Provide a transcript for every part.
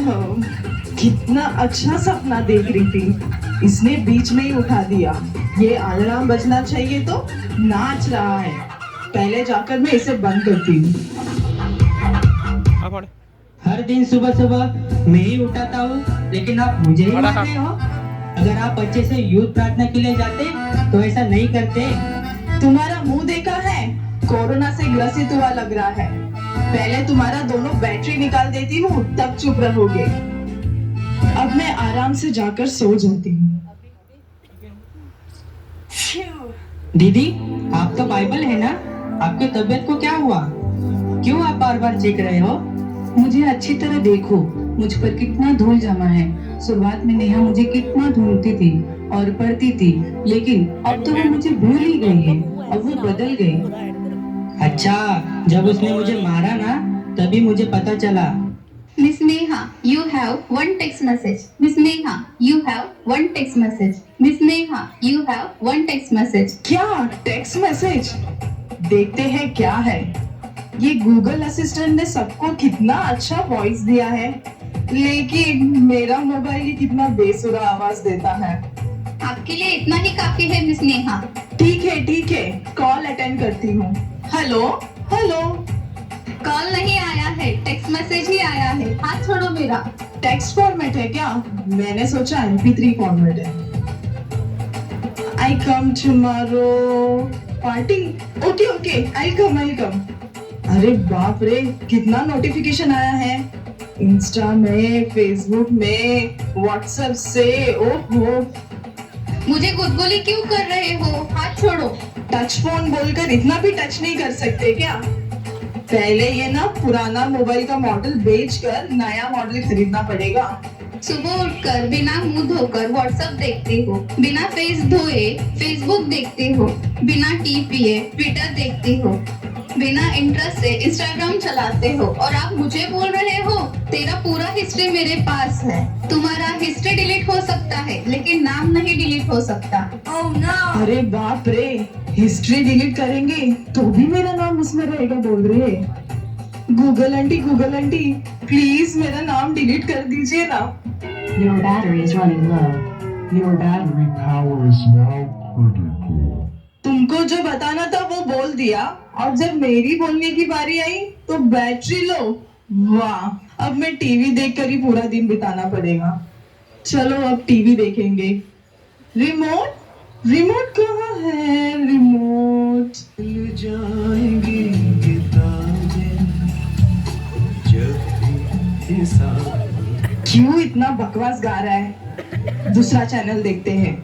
हाँ, कितना अच्छा सपना देख रही थी, इसने बीच में ही उठा दिया। ये अलार्म बजना चाहिए तो नाच रहा है। पहले जाकर मैं इसे बंद करती हूँ। हर दिन सुबह सुबह मैं ही उठाता हूँ, लेकिन आप मुझे ही मारते हो। अगर आप अच्छे से युद्ध प्रार्थना के लिए जाते तो ऐसा नहीं करते। तुम्हारा मुंह देखा है, कोरोना से ग्रसित हुआ लग रहा है। पहले तुम्हारा दोनों बैटरी निकाल देती हूँ, तब चुप रहोगे। अब मैं आराम से जाकर सो जाती हूँ। दीदी, आप तो बाइबल है ना? आपकी तबीयत को क्या हुआ? क्यों आप बार बार चेक रहे हो? मुझे अच्छी तरह देखो, मुझ पर कितना धूल जमा है। शुरुआत में नेहा मुझे कितना ढूंढती थी और पढ़ती थी, लेकिन अब तो वो मुझे भूल ही गई है। अब वो बदल गई। अच्छा, जब उसने मुझे मारा ना, तभी मुझे पता चला। Miss Neha, you have one text message. Miss Neha, you have one text message. Miss Neha, you have one text message. क्या टेक्स्ट मैसेज? देखते हैं क्या है। ये गूगल असिस्टेंट ने सबको कितना अच्छा वॉइस दिया है, लेकिन मेरा मोबाइल ही कितना बेसुरा आवाज देता है। आपके लिए इतना ही काफी है मिस नेहा। ठीक है, कॉल अटेंड करती हूँ। Hello hello. कॉल नहीं आया है, टेक्स्ट मैसेज ही आया है। हाथ छोड़ो मेरा। टेक्स्ट फॉर्मेट है क्या? मैंने सोचा MP3 फॉर्मेट है। I come tomorrow party. Okay I come. अरे बाप रे, कितना नोटिफिकेशन आया है। इंस्टा में, फेसबुक में, व्हाट्सएप से। ओहो, मुझे गुदगुली क्यों कर रहे हो? हाथ छोड़ो। टच फोन बोलकर इतना भी टच नहीं कर सकते क्या? पहले ये ना पुराना मोबाइल का मॉडल बेचकर नया मॉडल खरीदना पड़ेगा। सुबह उठकर बिना मुंह धोकर व्हाट्सएप देखते हो, बिना फेस धोए फेसबुक देखते हो, बिना टी पिए ट्विटर देखते हो, बिना इंटरेस्ट से इंस्टाग्राम चलाते हो, और आप मुझे बोल रहे हो तेरा पूरा हिस्ट्री मेरे पास है। तुम्हारा हिस्ट्री डिलीट हो सकता है, लेकिन नाम नहीं डिलीट हो सकता। Oh no! अरे बाप रे, हिस्ट्री डिलीट करेंगे तो भी मेरा नाम उसमें रहेगा बोल रहे हैं। गूगल आंटी प्लीज मेरा नाम डिलीट कर दीजिए ना। Your battery is running low. Your battery power is now critical. तुमको जो बताना था वो बोल दिया, और जब मेरी बोलने की बारी आई तो बैटरी लो। वाह, अब मैं टीवी देखकर ही पूरा दिन बिताना पड़ेगा। चलो अब टीवी देखेंगे। रिमोट कहाँ है? रिमोट क्यों इतना बकवास गा रहा है? दूसरा चैनल देखते हैं।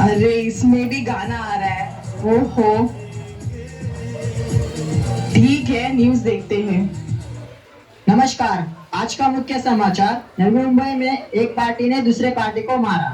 अरे इसमें भी गाना आ रहा है। ओहो, ठीक है, न्यूज़ देखते हैं। नमस्कार, आज का मुख्य समाचार। नवी मुंबई में एक पार्टी ने दूसरे पार्टी को मारा।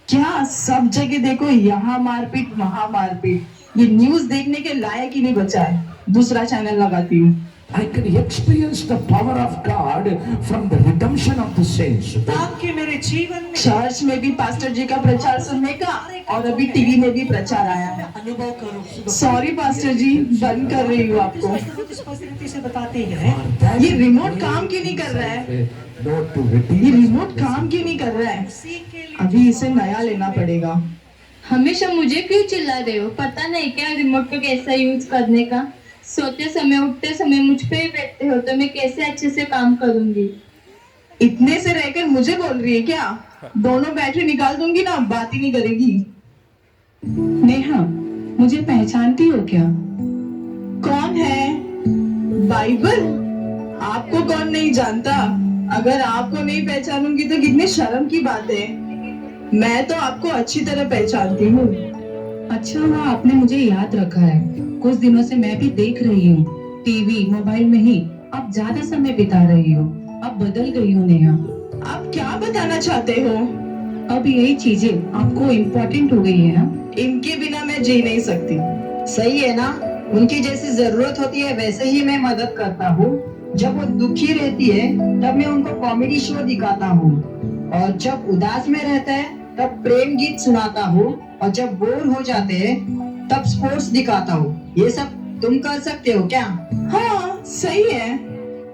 क्या सब जगह देखो, यहाँ मारपीट वहाँ मारपीट। ये न्यूज़ देखने के लायक ही नहीं बचा है। दूसरा चैनल लगाती हूँ। I can experience the power of God from the redemption of the saints. आपके मेरे जीवन में चर्च में भी पास्टर जी का प्रचार सुनने का, और अभी टीवी में भी प्रचार आया है। अनुभव करो। सॉरी पास्टर जी, बंद कर रही हूँ आपको। से बताते हैं। ये रिमोट काम क्यों नहीं कर रहा है? Not to repeat. ये रिमोट काम क्यों नहीं कर रहा है? अभी इसे नया लेना पड़ेगा। हमेशा मुझे क्यों चिल्ला रहे हो? पता नहीं क्या रिमोट को कैसा यूज करने का? सोते समय उठते समय मुझ पे ही बैठते हो, तो मैं कैसे अच्छे से काम करूंगी? इतने से रहकर मुझे बोल रही है क्या? दोनों बैटरी निकाल दूंगी ना, बात ही नहीं करेगी। नेहा, मुझे पहचानती हो क्या? कौन है? बाइबल? आपको कौन नहीं जानता? अगर आपको नहीं पहचानूंगी तो कितने शर्म की बात है। मैं तो आपको अच्छी तरह पहचानती हूँ। अच्छा हुआ आपने मुझे याद रखा है। कुछ दिनों से मैं भी देख रही हूँ, टीवी मोबाइल में ही आप ज्यादा समय बिता रही हो। अब बदल गई हो नेहा। आप क्या बताना चाहते हो? अब यही चीजें आपको इम्पोर्टेंट हो गई है ना? इनके बिना मैं जी नहीं सकती। सही है ना? उनकी जैसी जरूरत होती है वैसे ही मैं मदद करता हूँ। जब वो दुखी रहती है तब मैं उनको कॉमेडी शो दिखाता हूँ, और जब उदास में रहता है तब प्रेम गीत सुनाता हूँ, और जब बोर हो जाते हैं तब स्पोर्ट्स दिखाता हूँ। ये सब तुम कर सकते हो क्या? हाँ सही है।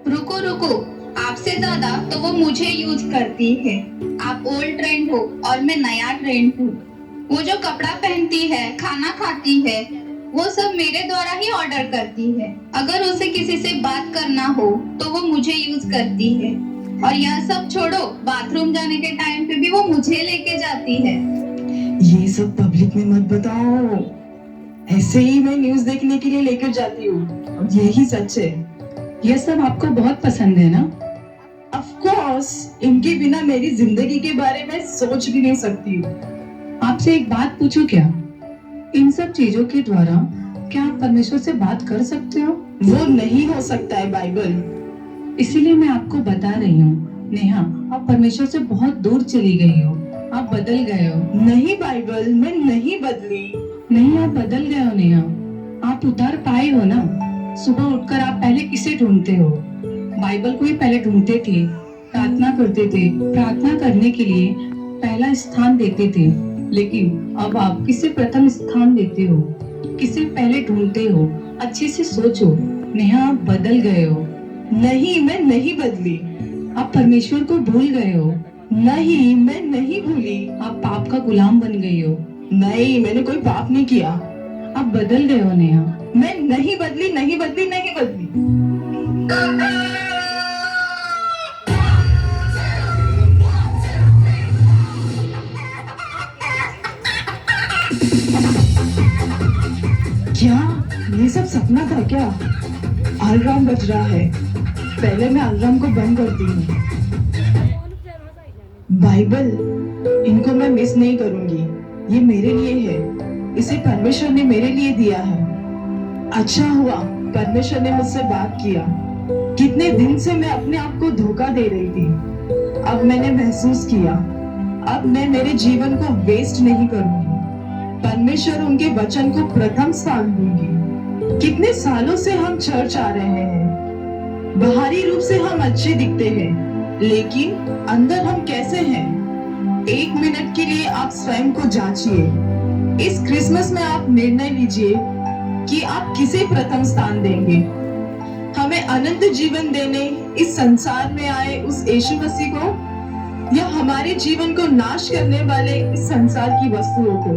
रुको रुको, आपसे ज्यादा तो वो मुझे यूज करती है। आप ओल्ड ट्रेंड हो और मैं नया ट्रेंड हूँ। वो जो कपड़ा पहनती है, खाना खाती है, वो सब मेरे द्वारा ही ऑर्डर करती है। अगर उसे किसी से बात करना हो तो वो मुझे यूज करती है। और यह सब छोड़ो, बाथरूम जाने के टाइम पे भी वो मुझे लेके जाती है। ये सब पब्लिक में मत बताओ। ऐसे ही मैं न्यूज़ देखने के लिए लेकर जाती हूँ और यही सच है। यह सब आपको बहुत पसंद है ना? ऑफ कोर्स, इनके बिना मेरी जिंदगी के बारे में सोच भी नहीं सकती हूँ। आपसे एक बात पूछूं क्या? इन सब चीजों के द्वारा क्या आप परमेश्वर से बात कर सकते हो? वो नहीं हो सकता है बाइबल। इसीलिए मैं आपको बता रही हूँ नेहा, आप परमेश्वर से बहुत दूर चली गई हो। आप बदल गए हो। नहीं बाइबल, मैं नहीं बदली। नहीं, आप बदल गए हो नेहा। आप उतार पाए हो ना। सुबह उठकर आप पहले किसे ढूंढते हो? बाइबल को ही पहले ढूंढते थे, प्रार्थना करते थे, प्रार्थना करने के लिए पहला स्थान देते थे। लेकिन अब आप किसे प्रथम स्थान देते हो? किसे पहले ढूंढते हो? अच्छे से सोचो नेहा, आप बदल गए हो। नहीं, मैं नहीं बदली। आप परमेश्वर को भूल गए हो। नहीं, मैं नहीं भूली। आप पाप का गुलाम बन गई हो। नहीं, मैंने कोई पाप नहीं किया। आप बदल गए हो नेहा। मैं नहीं बदली, नहीं बदली, नहीं बदली। क्या ये सब सपना था क्या? अलार्म बज रहा है। पहले मैं अलार्म को बंद करती हूँ। बाइबल, इनको मैं मिस नहीं करूंगी। ये मेरे लिए है। इसे परमेश्वर ने मेरे लिए दिया है। अच्छा हुआ परमेश्वर ने मुझसे बात किया। कितने दिन से मैं अपने आप को धोखा दे रही थी। अब मैंने महसूस किया, अब मैं मेरे जीवन को वेस्ट नहीं करूंगी। परमेश्वर उनके वचन को प्रथम स्थान दूंगी। कितने सालों से हम चर्च आ रहे हैं। बाहरी रूप से हम अच्छे दिखते हैं, लेकिन अंदर हम कैसे हैं? 1 मिनट के लिए आप स्वयं को जांचिए। इस क्रिसमस में आप निर्णय लीजिए कि आप किसे प्रथम स्थान देंगे। हमें अनंत जीवन देने इस संसार में आए उस यीशु मसीह को, या हमारे जीवन को नाश करने वाले इस संसार की वस्तुओं को?